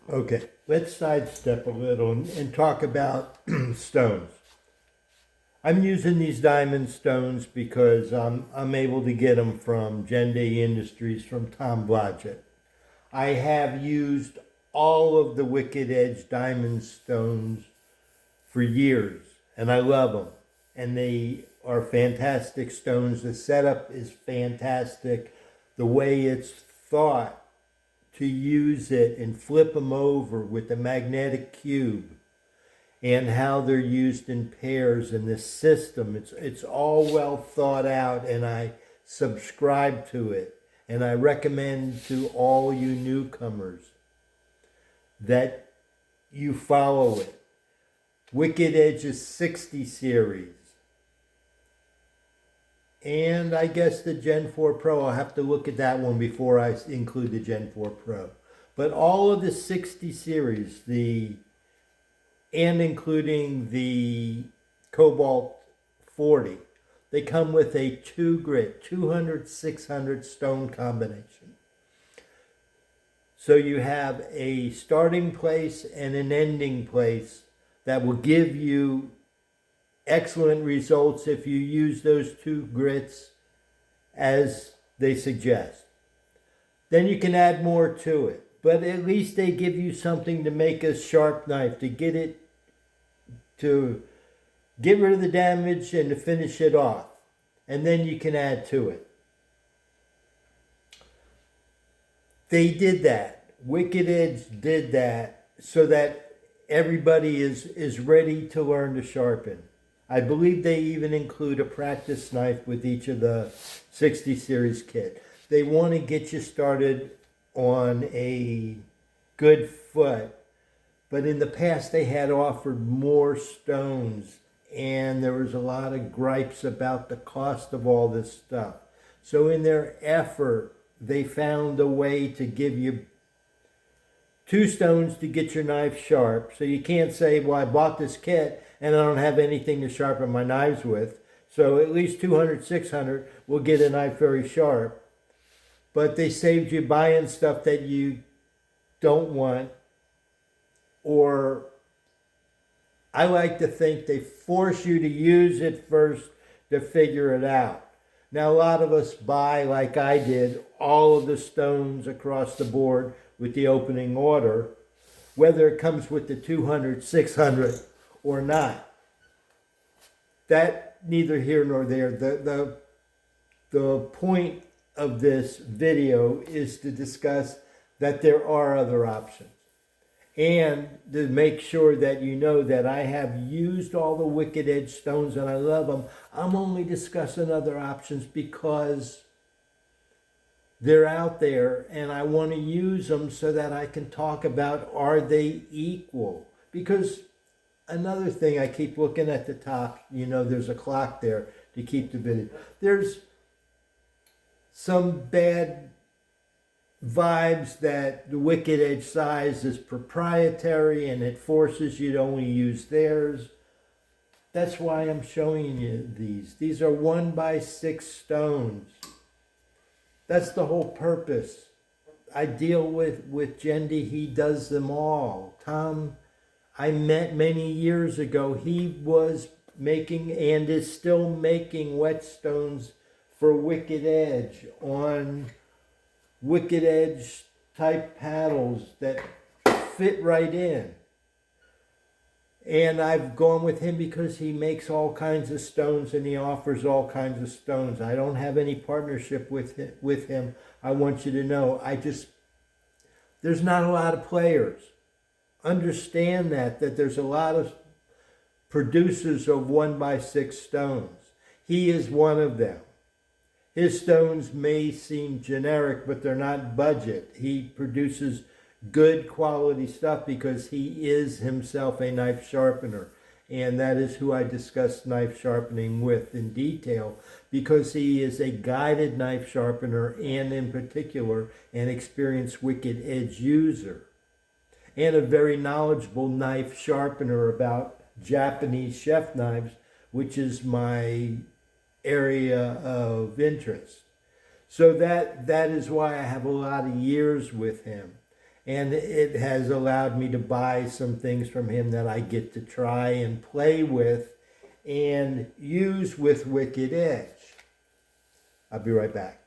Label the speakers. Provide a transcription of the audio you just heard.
Speaker 1: Okay, let's sidestep a little and talk about stones. I'm using these diamond stones because I'm able to get them from Day Industries from Tom Blodgett. I have used all of the Wicked Edge diamond stones for years, and I love them. And they are fantastic stones. The setup is fantastic. The way it's thought to use it and flip them over with the magnetic cube and how they're used in pairs in this system. It's all well thought out, and I subscribe to it. And I recommend to all you newcomers that you follow it. Wicked Edge's 60 series. And I guess the Gen 4 Pro, I'll have to look at that one before I include the Gen 4 Pro. But all of the 60 series, and including the Cobalt 40, they come with a 2-grit, 200-600 stone combination. So you have a starting place and an ending place that will give you excellent results if you use those 2 grits as they suggest. Then you can add more to it, but at least they give you something to make a sharp knife, to get rid of the damage and to finish it off. And then you can add to it. They did that. Wicked Edge did that so that everybody is ready to learn to sharpen. I believe they even include a practice knife with each of the 60 series kit. They want to get you started on a good foot, but in the past they had offered more stones, and there was a lot of gripes about the cost of all this stuff. So in their effort, they found a way to give you 2 stones to get your knife sharp. So you can't say, well, I bought this kit and I don't have anything to sharpen my knives with. So at least 200, 600 will get a knife very sharp. But they saved you buying stuff that you don't want. Or I like to think they force you to use it first to figure it out. Now, a lot of us buy, like I did, all of the stones across the board with the opening order, whether it comes with the 200, 600 or not. That neither here nor there. The point of this video is to discuss that there are other options. And to make sure that you know that I have used all the Wicked Edge stones and I love them. I'm only discussing other options because they're out there and I want to use them so that I can talk about, are they equal? Because another thing, I keep looking at the top, there's a clock there to keep the video. There's some bad vibes that the Wicked Edge size is proprietary and it forces you to only use theirs. That's why I'm showing you these. These are 1x6 stones. That's the whole purpose. I deal with Jendi. He does them all. Tom, I met many years ago. He was making and is still making whetstones for Wicked Edge on Wicked Edge type paddles that fit right in. And I've gone with him because he makes all kinds of stones and he offers all kinds of stones. I don't have any partnership with him. I want you to know, there's not a lot of players. Understand that there's a lot of producers of 1x6 stones. He is one of them. His stones may seem generic, but they're not budget. He produces good quality stuff because he is himself a knife sharpener. And that is who I discuss knife sharpening with in detail, because he is a guided knife sharpener and in particular an experienced Wicked Edge user and a very knowledgeable knife sharpener about Japanese chef knives, which is my area of interest. So that is why I have a lot of years with him. and it has allowed me to buy some things from him that I get to try and play with and use with Wicked Edge. I'll be right back.